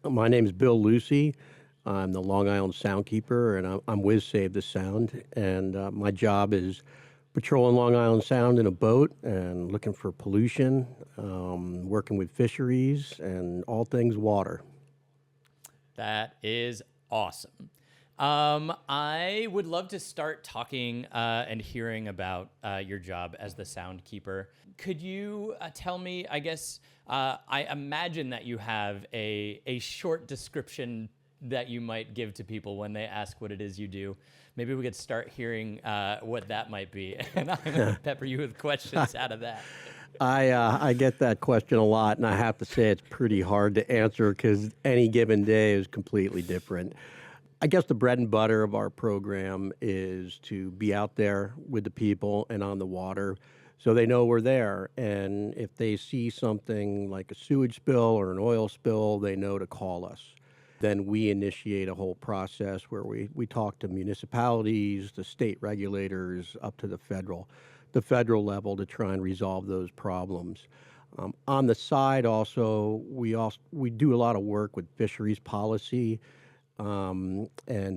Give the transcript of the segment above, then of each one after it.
My name is Bill Lucey. I'm the Long Island Soundkeeper, and I'm with Save the Sound. And my job is patrolling Long Island Sound in a boat and looking for pollution, working with fisheries, and all things water. That is awesome. I would love to start talking and hearing about your job as the sound keeper. Could you tell me, I guess, I imagine that you have a short description that you might give to people when they ask what it is you do. Maybe we could start hearing what that might be, and I'm going to pepper you with questions out of that. I get that question a lot, and I have to say it's pretty hard to answer because any given day is completely different. I guess the bread and butter of our program is to be out there with the people and on the water so they know we're there. And if they see something like a sewage spill or an oil spill, they know to call us. Then we initiate a whole process where we talk to municipalities, the state regulators, up to the federal level to try and resolve those problems. On the side also, we do a lot of work with fisheries policy. And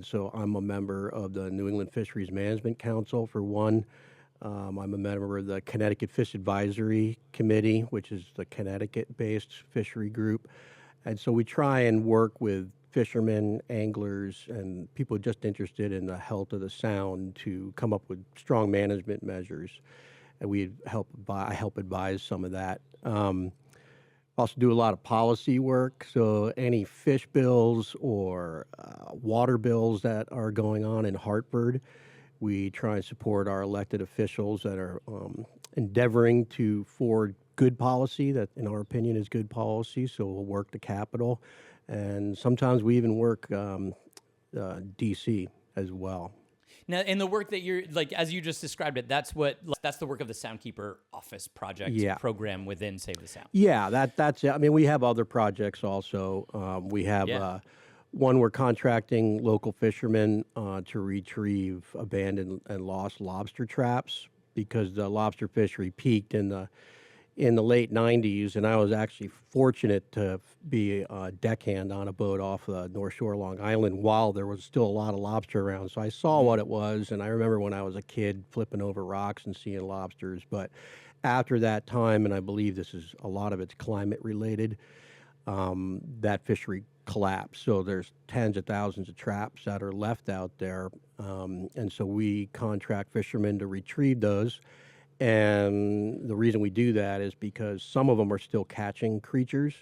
so I'm a member of the New England Fisheries Management Council, for one. I'm a member of the Connecticut Fish Advisory Committee, which is the Connecticut-based fishery group. And so we try and work with fishermen, anglers, and people just interested in the health of the sound to come up with strong management measures. And I help advise some of that. Also do a lot of policy work, so any fish bills or water bills that are going on in Hartford, we try and support our elected officials that are endeavoring to forward good policy that, in our opinion, is good policy, so we'll work the Capitol. And sometimes we even work D.C. as well. Now, in the work that you're, like, as you just described it, that's the work of the Soundkeeper Office Project program within Save the Sound. Yeah, that's it. I mean, we have other projects also. We have one, we're contracting local fishermen to retrieve abandoned and lost lobster traps because the lobster fishery peaked in the late 90s, and I was actually fortunate to be a deckhand on a boat off the North Shore, Long Island, while there was still a lot of lobster around. So I saw what it was, and I remember when I was a kid flipping over rocks and seeing lobsters. But after that time, and I believe a lot of it's climate related, that fishery collapsed. So there's tens of thousands of traps that are left out there, and so we contract fishermen to retrieve those. And the reason we do that is because some of them are still catching creatures.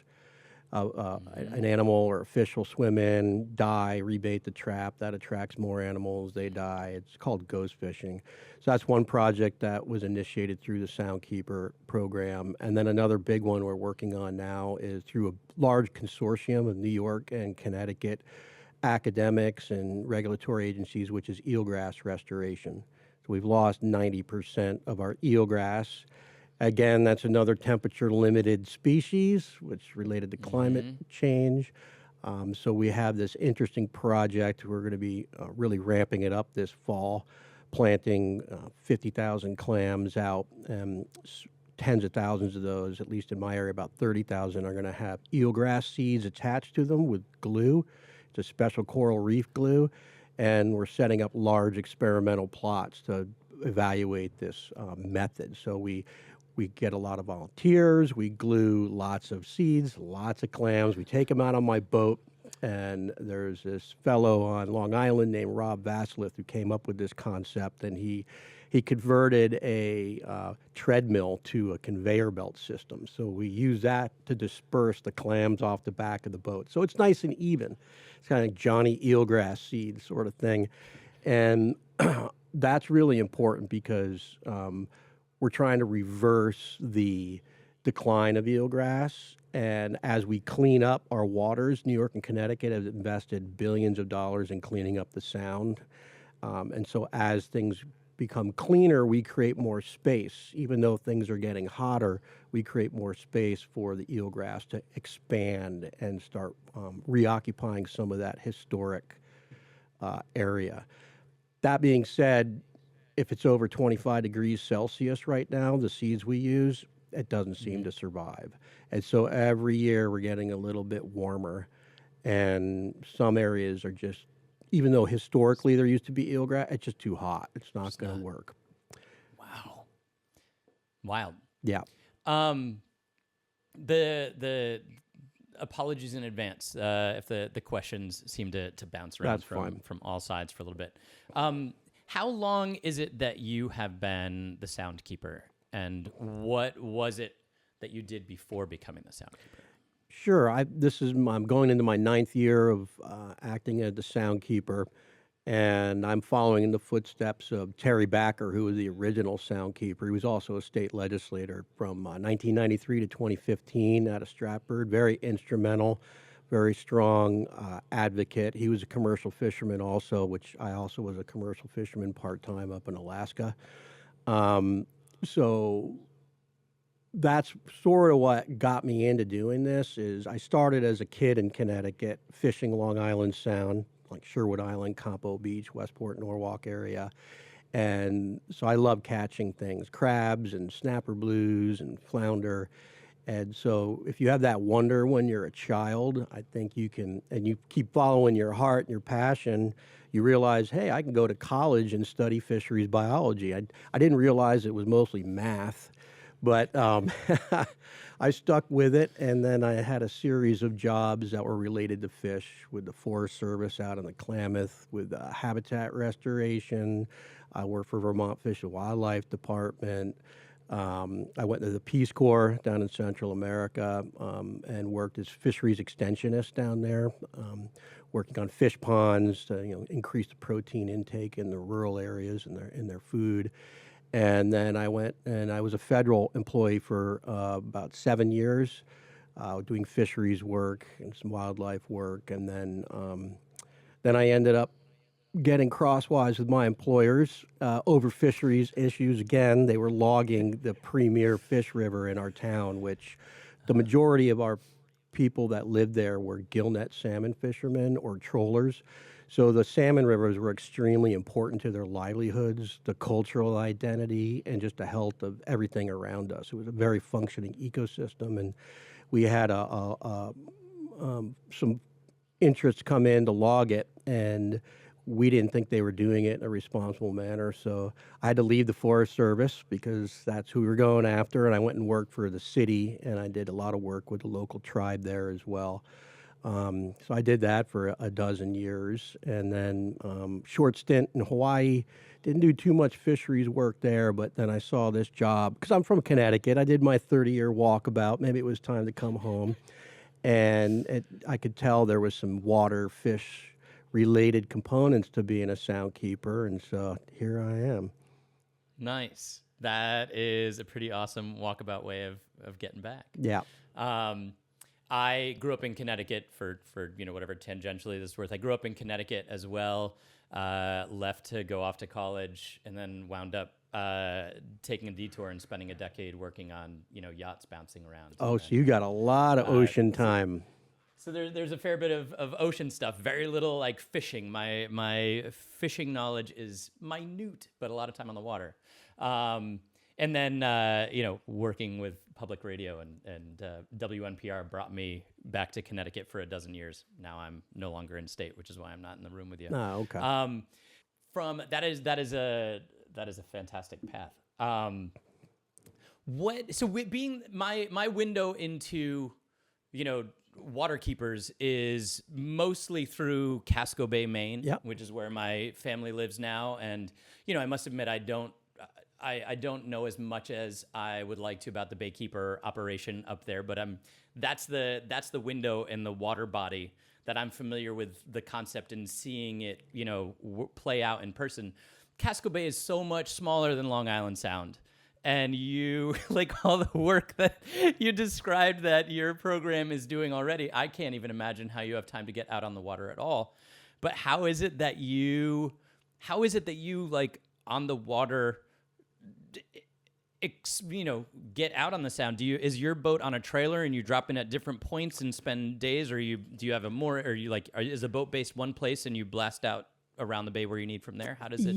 An animal or a fish will swim in, die, rebait the trap. That attracts more animals. They die. It's called ghost fishing. So that's one project that was initiated through the Soundkeeper program. And then another big one we're working on now is through a large consortium of New York and Connecticut academics and regulatory agencies, which is eelgrass restoration. We've lost 90% of our eelgrass. Again, that's another temperature-limited species, which is related to climate change. So we have this interesting project. We're going to be really ramping it up this fall, planting 50,000 clams out, and tens of thousands of those, at least in my area, about 30,000, are going to have eelgrass seeds attached to them with glue. It's a special coral reef glue. And we're setting up large experimental plots to evaluate this method. So we get a lot of volunteers, we glue lots of seeds, lots of clams, we take them out on my boat, and there's this fellow on Long Island named Rob Vaslith who came up with this concept, and he converted a treadmill to a conveyor belt system. So we use that to disperse the clams off the back of the boat. So it's nice and even. It's kind of like Johnny Eelgrass seed sort of thing. And that's really important because we're trying to reverse the decline of eelgrass. And as we clean up our waters, New York and Connecticut have invested billions of dollars in cleaning up the sound. And so as things become cleaner, we create more space. Even though things are getting hotter, we create more space for the eelgrass to expand and start reoccupying some of that historic area. That being said, if it's over 25 degrees Celsius right now, the seeds we use, it doesn't seem to survive. And so every year we're getting a little bit warmer. And some areas are just, even though historically there used to be eelgrass, it's just too hot. It's not going to work. Wow. Wild. Yeah. The apologies in advance if the questions seem to bounce around from all sides for a little bit. How long is it that you have been the sound keeper, and what was it that you did before becoming the sound keeper? Sure. I'm going into my 9th year of acting as the sound keeper, and I'm following in the footsteps of Terry Backer, who was the original sound keeper. He was also a state legislator from 1993 to 2015 out of Stratford. Very instrumental, very strong advocate. He was a commercial fisherman also, which I also was a commercial fisherman part-time up in Alaska. So that's sort of what got me into doing this. Is I started as a kid in Connecticut fishing Long Island Sound, like Sherwood Island, Campo Beach, Westport, Norwalk area. And so I love catching things, crabs and snapper blues and flounder. And so if you have that wonder when you're a child, I think you can, and you keep following your heart and your passion, you realize, hey, I can go to college and study fisheries biology. I didn't realize it was mostly math, but I stuck with it, and then I had a series of jobs that were related to fish with the Forest Service out in the Klamath, with habitat restoration. I worked for Vermont Fish and Wildlife Department. I went to the Peace Corps down in Central America and worked as fisheries extensionist down there, working on fish ponds to increase the protein intake in the rural areas in their food. And then I went and I was a federal employee for about 7 years, doing fisheries work and some wildlife work. And then I ended up getting crosswise with my employers over fisheries issues. Again, they were logging the premier fish river in our town, which the majority of our people that lived there were gillnet salmon fishermen or trollers. So the salmon rivers were extremely important to their livelihoods, the cultural identity, and just the health of everything around us. It was a very functioning ecosystem, and we had some interests come in to log it, and we didn't think they were doing it in a responsible manner. So I had to leave the Forest Service because that's who we were going after, and I went and worked for the city, and I did a lot of work with the local tribe there as well. So I did that for a dozen years, and then short stint in Hawaii. Didn't do too much fisheries work there, but then I saw this job, because I'm from Connecticut. I did my 30-year walkabout. Maybe it was time to come home. And I could tell there was some water, fish-related components to being a sound keeper, and so here I am. Nice. That is a pretty awesome walkabout way of getting back. Yeah. I grew up in Connecticut for whatever tangentially this is worth. I grew up in Connecticut as well, left to go off to college, and then wound up taking a detour and spending a decade working on yachts bouncing around. Oh, so you got a lot of ocean time. So there's a fair bit of ocean stuff, very little like fishing. My fishing knowledge is minute, but a lot of time on the water. And then, working with public radio and WNPR brought me back to Connecticut for a dozen years. Now I'm no longer in state, which is why I'm not in the room with you. Oh, okay. That is a fantastic path. Being my window into, water keepers is mostly through Casco Bay, Maine, Yep. which is where my family lives now. And, I must admit, I don't know as much as I would like to about the Baykeeper operation up there, but that's the window in the water body that I'm familiar with the concept and seeing it, play out in person. Casco Bay is so much smaller than Long Island Sound. And you, like all the work that you described that your program is doing already, I can't even imagine how you have time to get out on the water at all. But how is it that you like on the water, get out on the Sound? Is your boat on a trailer and you drop in at different points and spend days, or do you have is a boat based one place and you blast out around the bay where you need from there? How does it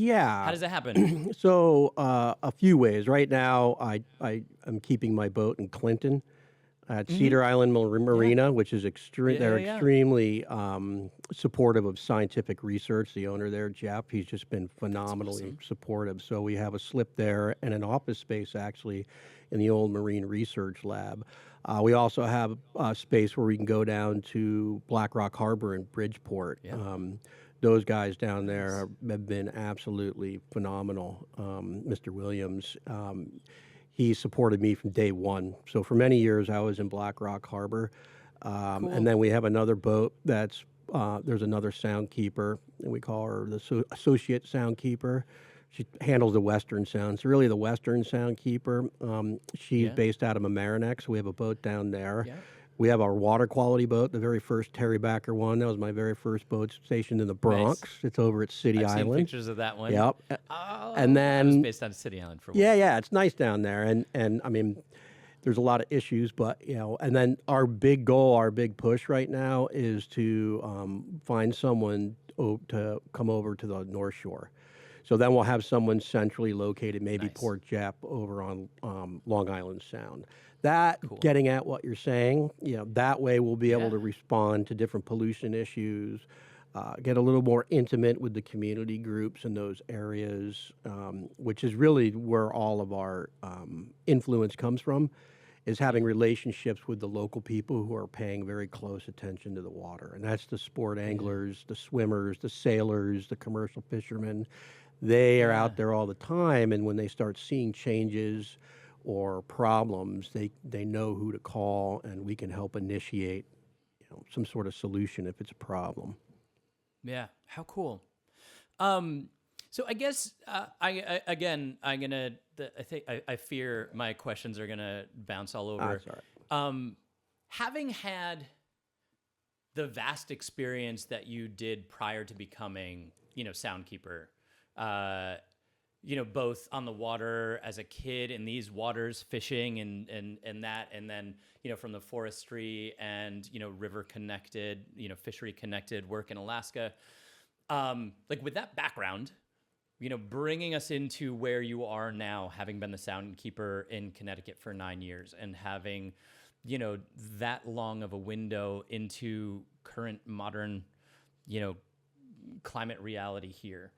happen? So a few ways. Right now, I'm keeping my boat in Clinton. at Cedar Island Marina, which is they're Yeah. extremely supportive of scientific research. The owner there, Jeff, he's just been phenomenally supportive. So we have a slip there and an office space actually in the old Marine Research Lab. We also have a space where we can go down to Black Rock Harbor in Bridgeport. Yeah. Those guys down there have been absolutely phenomenal. Mr. Williams, he supported me from day one. So for many years, I was in Black Rock Harbor. And then we have another boat that's, there's another soundkeeper, and we call her the associate soundkeeper. She handles the Western Sound. It's really the Western Soundkeeper. She's based out of Mamaroneck, so we have a boat down there. Yeah. We have our water quality boat, the very first Terry Backer one. That was my very first boat stationed in the Bronx. Nice. It's over at City I've Island. seen pictures of that one. Yep. Oh, And then I was based on City Island for a while. yeah, it's nice down there, and I mean, there's a lot of issues, but and then our big goal, our big push right now is to find someone to come over to the North Shore. So then we'll have someone centrally located, maybe Nice. Port Jep over on Long Island Sound. That, getting at what you're saying, that way we'll be able to respond to different pollution issues, get a little more intimate with the community groups in those areas, which is really where all of our influence comes from, is having relationships with the local people who are paying very close attention to the water. And that's the sport anglers, the swimmers, the sailors, the commercial fishermen. They are out there all the time, and when they start seeing changes or problems, they know who to call, and we can help initiate some sort of solution if it's a problem. Yeah, how cool. So I guess I fear my questions are gonna bounce all over. That's all right. Having had the vast experience that you did prior to becoming, Soundkeeper, both on the water as a kid in these waters, fishing and that, and then, from the forestry and, river connected, fishery connected work in Alaska. With that background, bringing us into where you are now, having been the Soundkeeper in Connecticut for 9 years and having, that long of a window into current modern, climate reality here.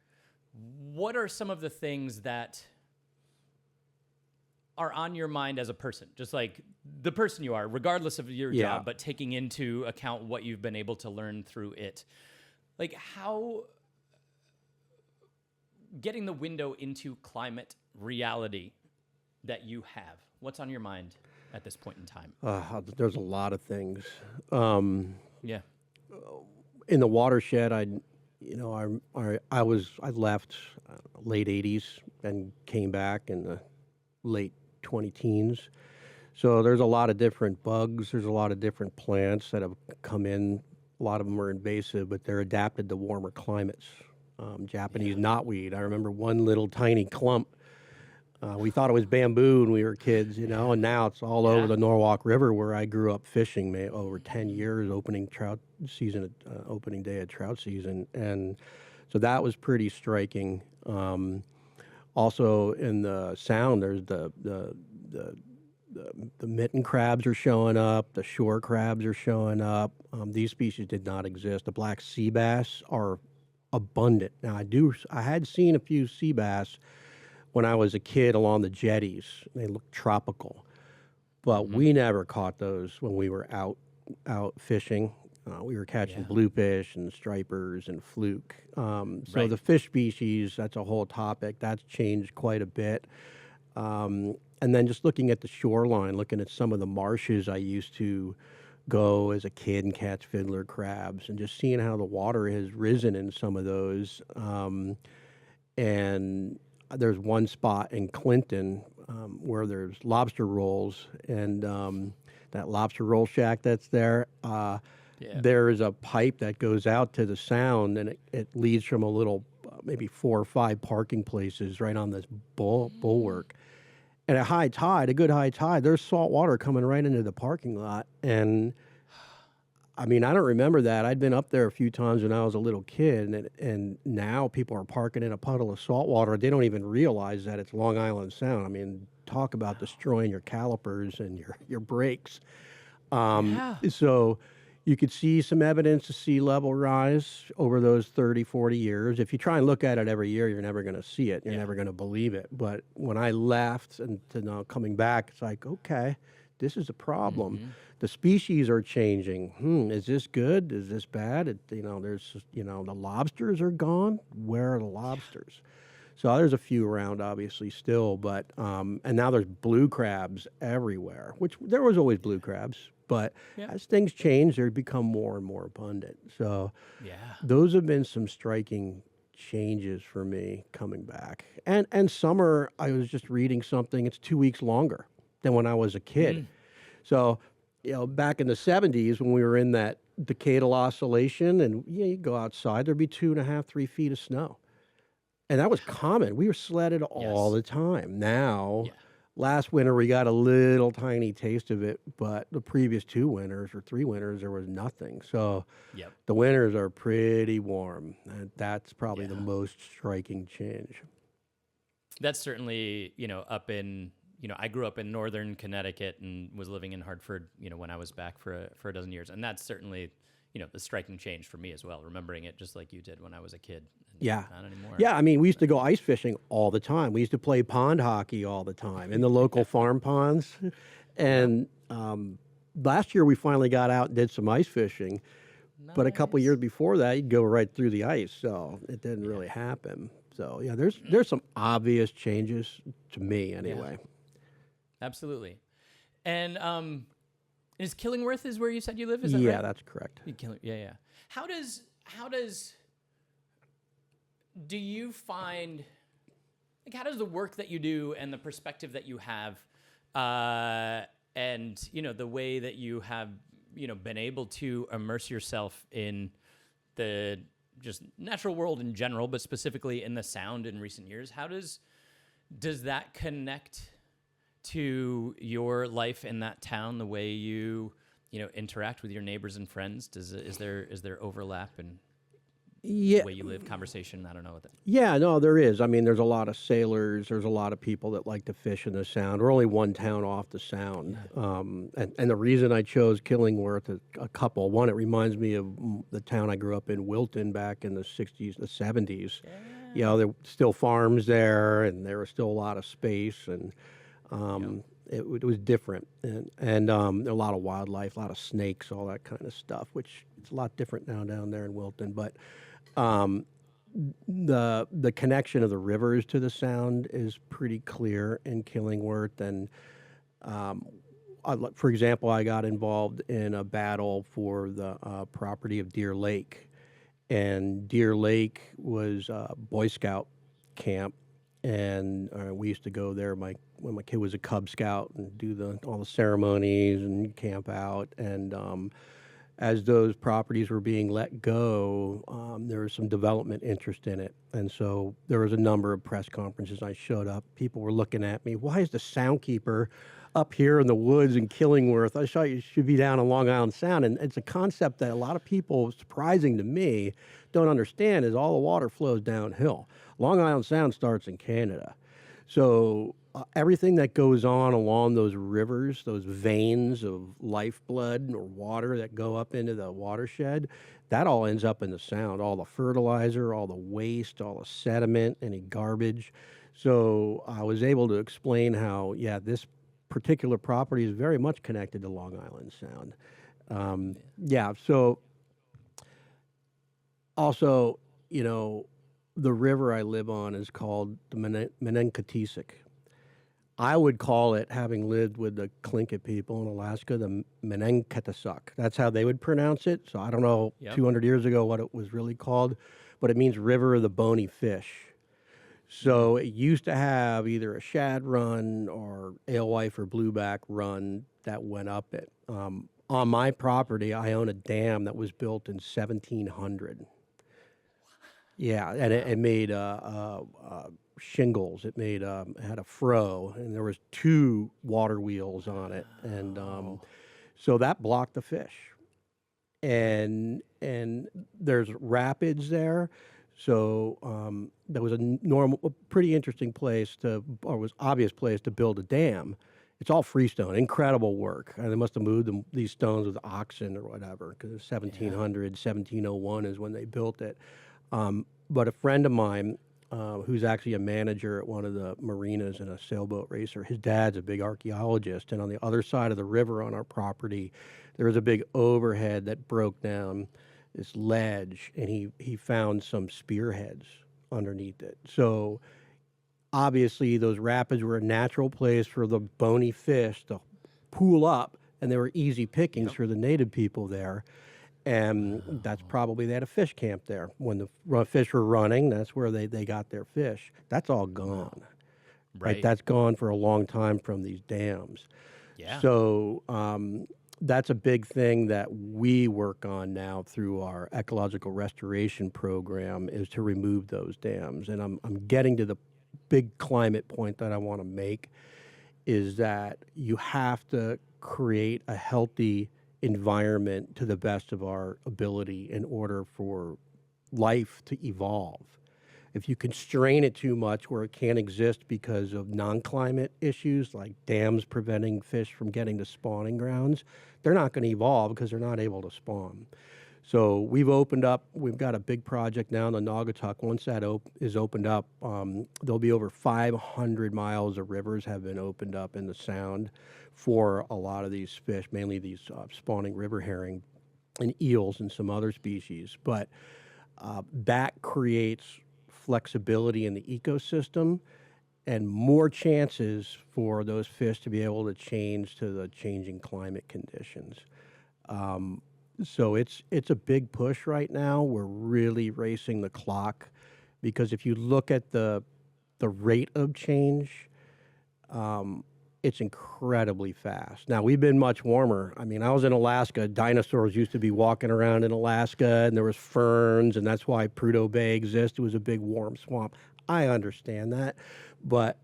What are some of the things that are on your mind as a person, just like the person you are, regardless of your job, but taking into account what you've been able to learn through it? Like how getting the window into climate reality that you have, what's on your mind at this point in time? There's a lot of things. Yeah. In the watershed, I left late 80s and came back in the late 20-teens. So there's a lot of different bugs. There's a lot of different plants that have come in. A lot of them are invasive, but they're adapted to warmer climates. Japanese knotweed. I remember one little tiny clump. We thought it was bamboo when we were kids, and now it's all over the Norwalk River where I grew up fishing over 10 years, opening day of trout season. And so that was pretty striking. Also in the Sound, there's the mitten crabs are showing up, the shore crabs are showing up. These species did not exist. The black sea bass are abundant. Now I had seen a few sea bass when I was a kid along the jetties. They look tropical, but we never caught those when we were out fishing. We were catching bluefish and stripers and fluke. So the fish species, that's a whole topic. That's changed quite a bit. And then just looking at the shoreline, looking at some of the marshes I used to go as a kid and catch fiddler crabs, and just seeing how the water has risen in some of those. And there's one spot in Clinton where there's lobster rolls, and that lobster roll shack that's there, there is a pipe that goes out to the Sound, and it leads from a little, maybe 4 or 5 parking places right on this bulwark. And at high tide, a good high tide, there's salt water coming right into the parking lot. And I mean, I don't remember that. I'd been up there a few times when I was a little kid, and now people are parking in a puddle of salt water. They don't even realize that it's Long Island Sound. I mean, talk about destroying your calipers and your brakes. Yeah. So you could see some evidence of sea level rise over those 30, 40 years. If you try and look at it every year, you're never going to see it. You're Yeah. never going to believe it. But when I left and to now coming back, it's like, okay, this is a problem. The species are changing. Is this good? Is this bad? There's, the lobsters are gone. Where are the lobsters? So there's a few around, obviously, still, but and now there's blue crabs everywhere, which there was always blue crabs, but Yeah. as things change, they become more and more abundant. So Yeah. those have been some striking changes for me coming back. And summer, I was just reading something. It's 2 weeks longer than when I was a kid. So, back in the 70s when we were in that decadal oscillation, and you go outside, there'd be 2.5, 3 feet of snow. And that was common. We were sledded all the time. Now, last winter we got a little tiny taste of it, but the previous 2 winters or 3 winters there was nothing. So the winters are pretty warm, and that's probably the most striking change. That's certainly, up in, I grew up in northern Connecticut and was living in Hartford, when I was back for a dozen years. And that's certainly, the striking change for me as well, remembering it just like you did when I was a kid. Yeah. Not anymore. Yeah, I mean, we used to go ice fishing all the time. We used to play pond hockey all the time in the local farm ponds. And last year we finally got out and did some ice fishing. But a couple years before that, you'd go right through the ice. So it didn't really happen. So, yeah, there's some obvious changes to me anyway. Yeah. Absolutely. And is Killingworth is where you said you live? Is that right? Yeah, that's correct. Yeah. How does do you find, like, how does the work that you do and the perspective that you have, and the way that you have been able to immerse yourself in the just natural world in general, but specifically in the sound in recent years, how does that connect to your life in that town, the way you interact with your neighbors and friends? Is there overlap in the way you live, conversation? I don't know. Yeah, no, there is. I mean, there's a lot of sailors. There's a lot of people that like to fish in the Sound. We're only one town off the Sound. And the reason I chose Killingworth, a couple. One, it reminds me of the town I grew up in, Wilton, back in the 60s, the 70s. Yeah. There were still farms there, and there was still a lot of space, and it was different. And a lot of wildlife, a lot of snakes, all that kind of stuff, which it's a lot different now down there in Wilton. But the connection of the rivers to the Sound is pretty clear in Killingworth. And for example, I got involved in a battle for the property of Deer Lake, and Deer Lake was a Boy Scout camp, and we used to go there when my kid was a Cub Scout and do all the ceremonies and camp out. And as those properties were being let go, there was some development interest in it. And so there was a number of press conferences. I showed up. People were looking at me. Why is the Soundkeeper up here in the woods in Killingworth? I thought you should be down on Long Island Sound. And it's a concept that a lot of people, surprising to me, don't understand, is all the water flows downhill. Long Island Sound starts in Canada. So everything that goes on along those rivers, those veins of lifeblood or water that go up into the watershed, that all ends up in the Sound. All the fertilizer, all the waste, all the sediment, any garbage. So I was able to explain how, this particular property is very much connected to Long Island Sound. So also, the river I live on is called the Menenkatesic. I would call it, having lived with the Tlingit people in Alaska, the Menenkatesuk. That's how they would pronounce it. So I don't know 200 years ago what it was really called, but it means river of the bony fish. So it used to have either a shad run or alewife or blueback run that went up it. On my property, I own a dam that was built in 1700. Yeah, and it made shingles. It had a froe, and there was 2 water wheels on it, and so that blocked the fish. And there's rapids there, so there was a pretty interesting place obvious place to build a dam. It's all freestone. Incredible work. They must have moved these stones with oxen or whatever, because 1700, 1701 is when they built it. But a friend of mine, who's actually a manager at one of the marinas and a sailboat racer, his dad's a big archaeologist. And on the other side of the river on our property, there was a big overhead that broke down this ledge, and he found some spearheads underneath it. So obviously, those rapids were a natural place for the bony fish to pool up, and they were easy pickings for the native people there. And that's probably, they had a fish camp there. When the fish were running, that's where they got their fish. That's all gone. Right? That's gone for a long time from these dams. Yeah. So that's a big thing that we work on now through our ecological restoration program, is to remove those dams. And I'm getting to the big climate point that I want to make, is that you have to create a healthy environment to the best of our ability in order for life to evolve. If you constrain it too much where it can't exist because of non-climate issues like dams preventing fish from getting to spawning grounds, they're not going to evolve because they're not able to spawn. So we've got a big project now in the Naugatuck. Once that is opened up, there'll be over 500 miles of rivers have been opened up in the Sound for a lot of these fish, mainly these spawning river herring and eels and some other species. But that creates flexibility in the ecosystem and more chances for those fish to be able to change to the changing climate conditions. So it's a big push right now. We're really racing the clock, because if you look at the rate of change, it's incredibly fast. Now, we've been much warmer. I mean, I was in Alaska. Dinosaurs used to be walking around in Alaska, and there was ferns, and that's why Prudhoe Bay exists. It was a big warm swamp. I understand that, but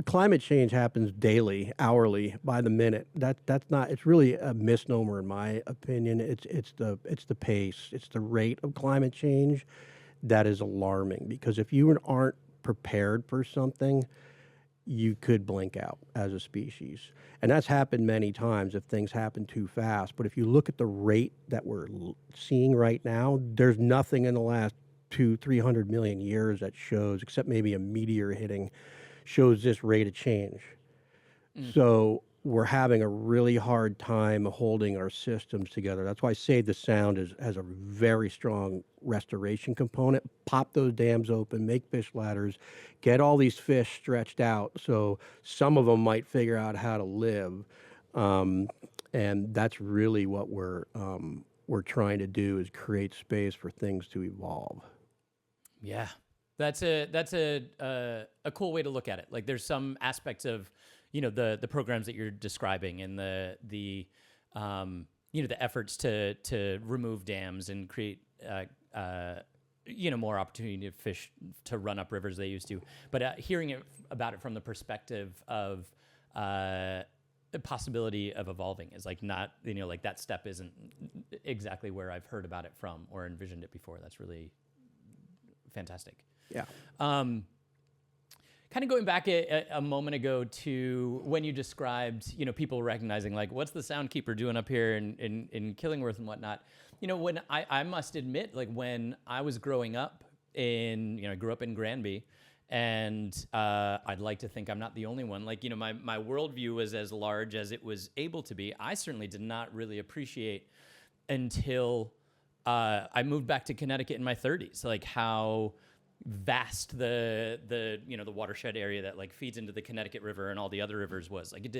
climate change happens daily, hourly, by the minute. That's not. It's really a misnomer, in my opinion. It's the pace. It's the rate of climate change that is alarming. Because if you aren't prepared for something, you could blink out as a species, and that's happened many times if things happen too fast. But if you look at the rate that we're seeing right now, there's nothing in the last 200-300 million years that shows, except maybe a meteor hitting, shows this rate of change. So we're having a really hard time holding our systems together. That's why Save the Sound has a very strong restoration component. Pop those dams open, make fish ladders, get all these fish stretched out so some of them might figure out how to live. And that's really what we're trying to do, is create space for things to evolve. Yeah. That's a cool way to look at it. Like, there's some aspects of, the programs that you're describing, and the efforts to remove dams and create more opportunity to fish to run up rivers they used to. But hearing about it from the perspective of the possibility of evolving is like not, like that step isn't exactly where I've heard about it from or envisioned it before. That's really fantastic. Yeah. Kind of going back a moment ago to when you described, people recognizing, like, what's the Soundkeeper doing up here in Killingworth and whatnot. When I must admit, like, when I was growing up I grew up in Granby, and I'd like to think I'm not the only one. Like, my worldview was as large as it was able to be. I certainly did not really appreciate until I moved back to Connecticut in my 30s, like how vast the watershed area that like feeds into the Connecticut River and all the other rivers was. Like,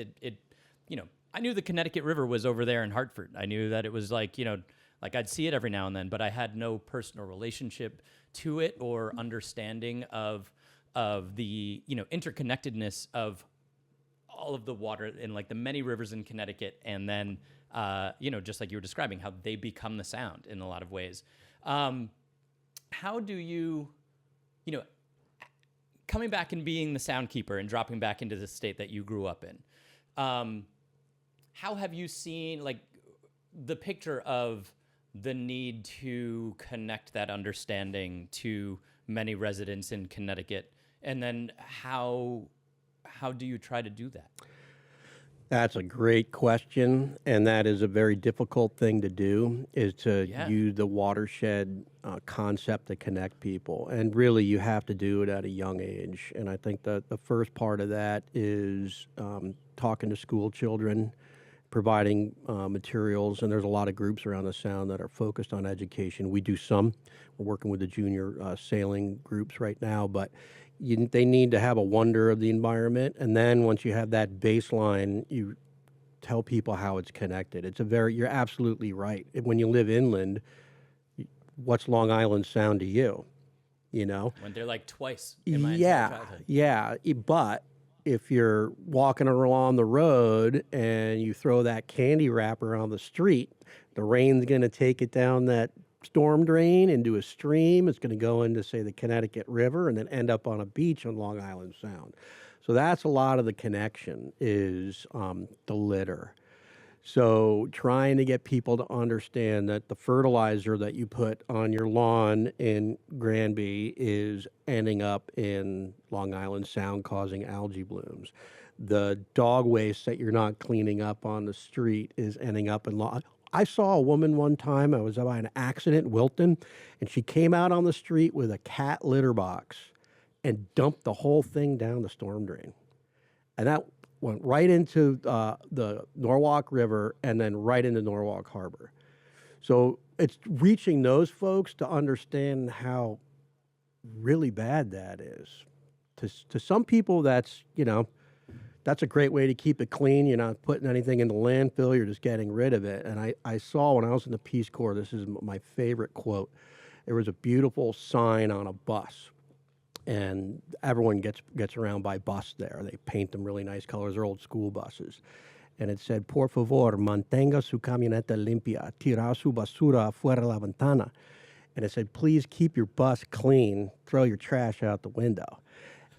I knew the Connecticut River was over there in Hartford. I knew that it was like, like I'd see it every now and then, but I had no personal relationship to it or understanding of the, interconnectedness of all of the water in like the many rivers in Connecticut. And then, just like you were describing, how they become the Sound in a lot of ways. How do you, coming back and being the Soundkeeper and dropping back into the state that you grew up in, how have you seen like the picture of the need to connect that understanding to many residents in Connecticut? And then how do you try to do that? That's a great question, and that is a very difficult thing to do, is to Yeah. use the watershed concept to connect people. And really, you have to do it at a young age. And I think that the first part of that is talking to school children, providing materials, and there's a lot of groups around the Sound that are focused on education. We do some. We're working with the junior sailing groups right now, but they need to have a wonder of the environment, and then once you have that baseline, you tell people how it's connected. You're absolutely right. When you live inland, what's Long Island Sound to you? You know? Went there like twice in my entire Yeah, childhood. yeah. But if you're walking along the road and you throw that candy wrapper on the street, the rain's going to take it down that storm drain into a stream. It's going to go into, say, the Connecticut River and then end up on a beach on Long Island Sound. So that's a lot of the connection is the litter. So trying to get people to understand that the fertilizer that you put on your lawn in Granby is ending up in Long Island Sound causing algae blooms. The dog waste that you're not cleaning up on the street is ending up in I saw a woman one time, I was by an accident in Wilton, and she came out on the street with a cat litter box and dumped the whole thing down the storm drain. And that went right into the Norwalk River and then right into Norwalk Harbor. So it's reaching those folks to understand how really bad that is. To some people, that's a great way to keep it clean. You're not putting anything in the landfill. You're just getting rid of it. And I saw when I was in the Peace Corps, this is my favorite quote. There was a beautiful sign on a bus. And everyone gets around by bus there. They paint them really nice colors. They're old school buses. And it said, por favor, mantenga su camioneta limpia. Tira su basura fuera la ventana. And it said, please keep your bus clean. Throw your trash out the window.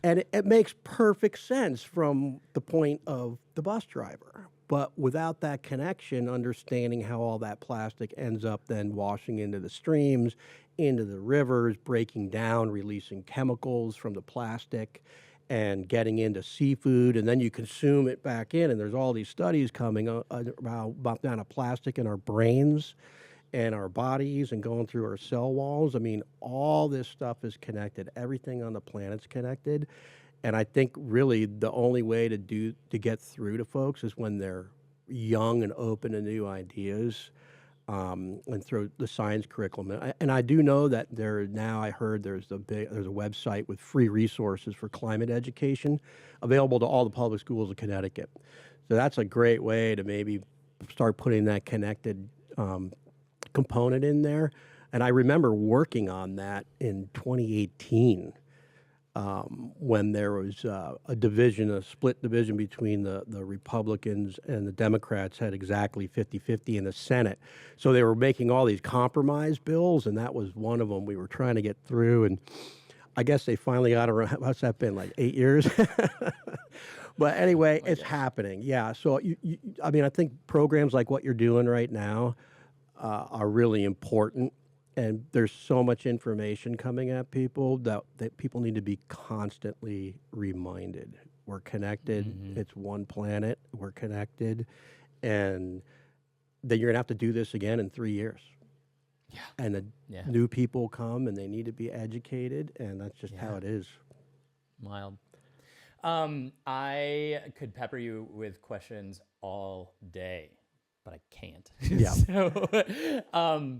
And it makes perfect sense from the point of the bus driver. But without that connection, understanding how all that plastic ends up then washing into the streams, into the rivers, breaking down, releasing chemicals from the plastic, and getting into seafood, and then you consume it back in. And there's all these studies coming about the amount of plastic in our brains and our bodies and going through our cell walls. I mean, all this stuff is connected. Everything on the planet's connected. And I think really the only way to get through to folks is when they're young and open to new ideas, and through the science curriculum. And I do know that I heard there's a website with free resources for climate education available to all the public schools of Connecticut. So that's a great way to maybe start putting that connected component in there. And I remember working on that in 2018. When there was a split division between the Republicans and the Democrats had exactly 50-50 in the Senate. So they were making all these compromise bills, and that was one of them we were trying to get through. And I guess they finally got around. What's that been, like 8 years? But anyway, it's happening. Yeah. So, I think programs like what you're doing right now are really important. And there's so much information coming at people that people need to be constantly reminded. We're connected. Mm-hmm. It's one planet. We're connected. And then you're going to have to do this again in 3 years. Yeah. And the new people come and they need to be educated. And that's just how it is. Wild. I could pepper you with questions all day, but I can't. Yeah. So,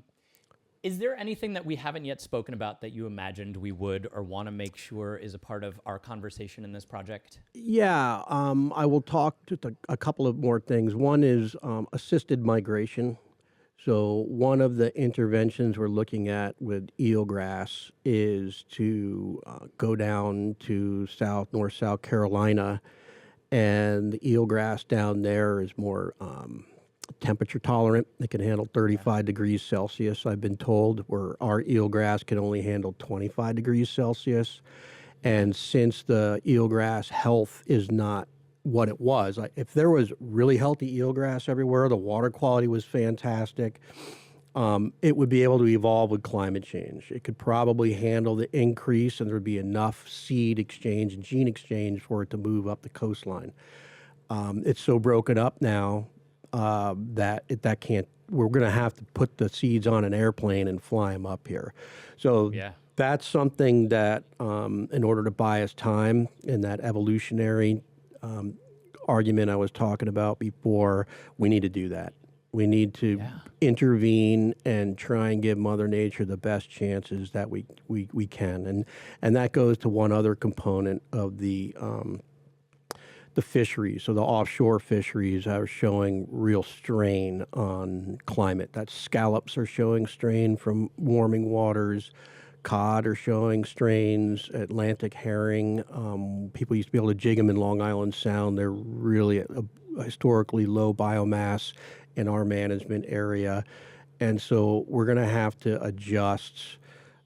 is there anything that we haven't yet spoken about that you imagined we would or want to make sure is a part of our conversation in this project? Yeah, I will talk just a couple of more things. One is assisted migration. So one of the interventions we're looking at with eelgrass is to go down to North South Carolina, and the eelgrass down there is more temperature tolerant. It can handle 35 degrees Celsius, I've been told, where our eelgrass can only handle 25 degrees Celsius. And since the eelgrass health is not what it was, if there was really healthy eelgrass everywhere, the water quality was fantastic, it would be able to evolve with climate change. It could probably handle the increase, and there would be enough seed exchange and gene exchange for it to move up the coastline. It's so broken up now that can't. We're going to have to put the seeds on an airplane and fly them up here. So Yeah. that's something that, in order to buy us time in that evolutionary argument I was talking about before, we need to do that. We need to intervene and try and give Mother Nature the best chances that we can. And that goes to one other component of the fisheries. So the offshore fisheries are showing real strain on climate. That scallops are showing strain from warming waters. Cod are showing strains. Atlantic herring. People used to be able to jig them in Long Island Sound. They're really a historically low biomass in our management area. And so we're going to have to adjust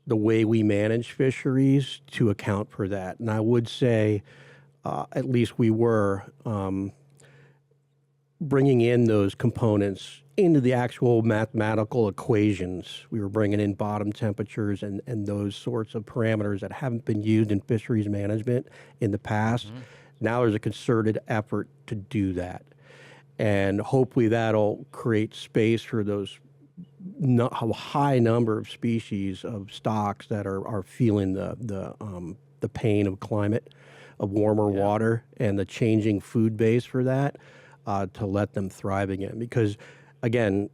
the way we manage fisheries to account for that. And I would say, at least we were bringing in those components into the actual mathematical equations. We were bringing in bottom temperatures and those sorts of parameters that haven't been used in fisheries management in the past. Mm-hmm. Now there's a concerted effort to do that. And hopefully that'll create space for those a high number of species of stocks that are feeling the pain of climate, of warmer water, and the changing food base for that, to let them thrive again. Because, again,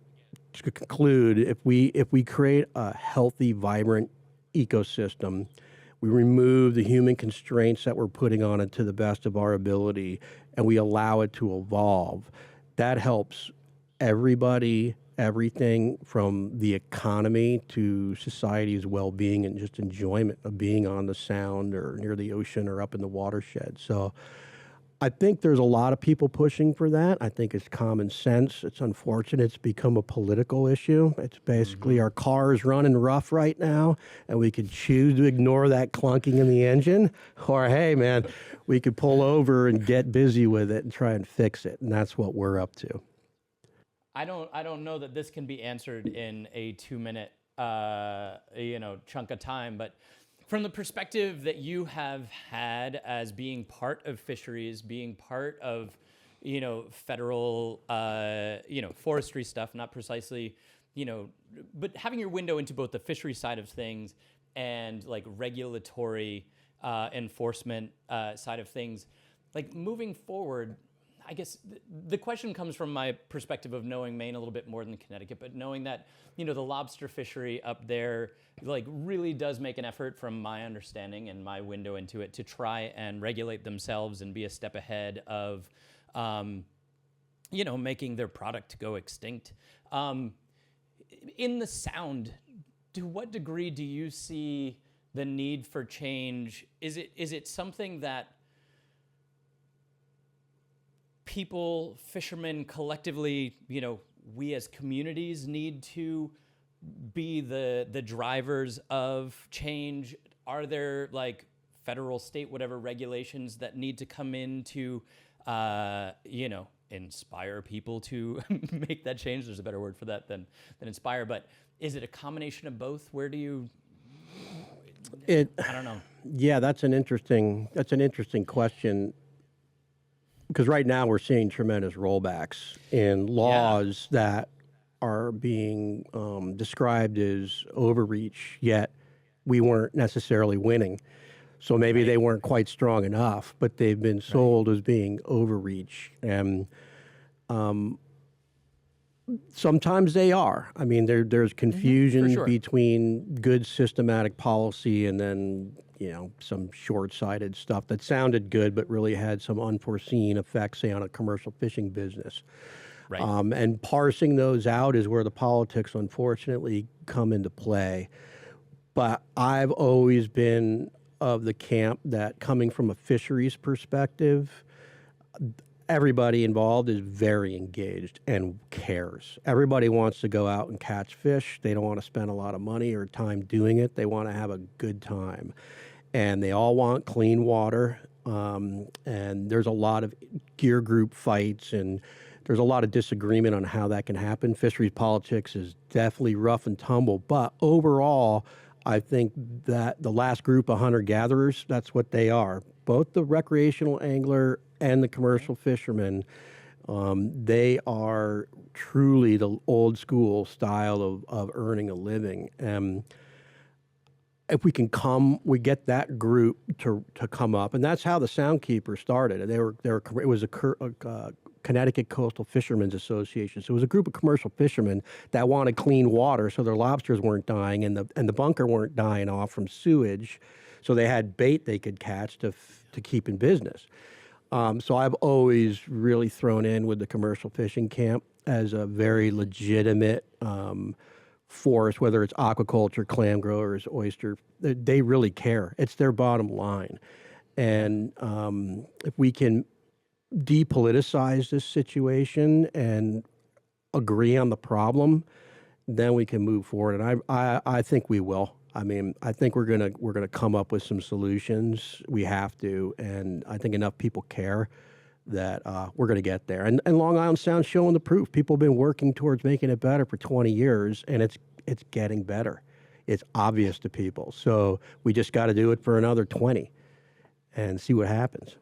to conclude, if we create a healthy, vibrant ecosystem, we remove the human constraints that we're putting on it to the best of our ability, and we allow it to evolve, that helps everybody, everything from the economy to society's well-being and just enjoyment of being on the sound or near the ocean or up in the watershed. So I think there's a lot of people pushing for that. I think it's common sense. It's unfortunate it's become a political issue. It's basically our car is running rough right now, and we could choose to ignore that clunking in the engine, or, hey, man, we could pull over and get busy with it and try and fix it, and that's what we're up to. I don't know that this can be answered in a 2-minute chunk of time, but from the perspective that you have had as being part of fisheries, being part of federal forestry stuff, not precisely but having your window into both the fishery side of things and like regulatory enforcement side of things, like moving forward, I guess the question comes from my perspective of knowing Maine a little bit more than Connecticut, but knowing that, the lobster fishery up there, like, really does make an effort, from my understanding and my window into it, to try and regulate themselves and be a step ahead of, making their product go extinct. In the Sound, to what degree do you see the need for change? Is it something that people, fishermen collectively, we as communities need to be the drivers of change? Are there, like, federal, state, whatever regulations that need to come in to, inspire people to make that change? There's a better word for that than inspire, but is it a combination of both? Where do you? I don't know. Yeah, that's an interesting question. Because right now we're seeing tremendous rollbacks in laws that are being described as overreach, yet we weren't necessarily winning. So maybe they weren't quite strong enough, but they've been sold as being overreach. And sometimes they are. I mean, there's confusion between good systematic policy and then some short-sighted stuff that sounded good but really had some unforeseen effects, say, on a commercial fishing business. Right. And parsing those out is where the politics, unfortunately, come into play. But I've always been of the camp that, coming from a fisheries perspective, everybody involved is very engaged and cares. Everybody wants to go out and catch fish. They don't want to spend a lot of money or time doing it. They want to have a good time. And they all want clean water. And there's a lot of gear group fights, and there's a lot of disagreement on how that can happen. Fisheries politics is definitely rough and tumble. But overall, I think that the last group of hunter-gatherers, that's what they are. Both the recreational angler and the commercial fishermen, they are truly the old school style of earning a living. If we can we get that group to come up, and that's how the Soundkeeper started. It was a Connecticut Coastal Fishermen's Association. So it was a group of commercial fishermen that wanted clean water, so their lobsters weren't dying, and the bunker weren't dying off from sewage. So they had bait they could catch to keep in business. So I've always really thrown in with the commercial fishing camp as a very legitimate force, whether it's aquaculture, clam growers, oyster. They really care. It's their bottom line. And if we can depoliticize this situation and agree on the problem, then we can move forward. And I think we will. I mean, I think we're gonna come up with some solutions. We have to, and I think enough people care that we're going to get there. And Long Island Sound's showing the proof. People have been working towards making it better for 20 years, and it's getting better. It's obvious to people. So we just got to do it for another 20 and see what happens.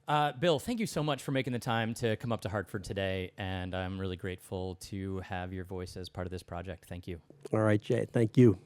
Yeah. Bill, thank you so much for making the time to come up to Hartford today, and I'm really grateful to have your voice as part of this project. Thank you. All right, Jay. Thank you.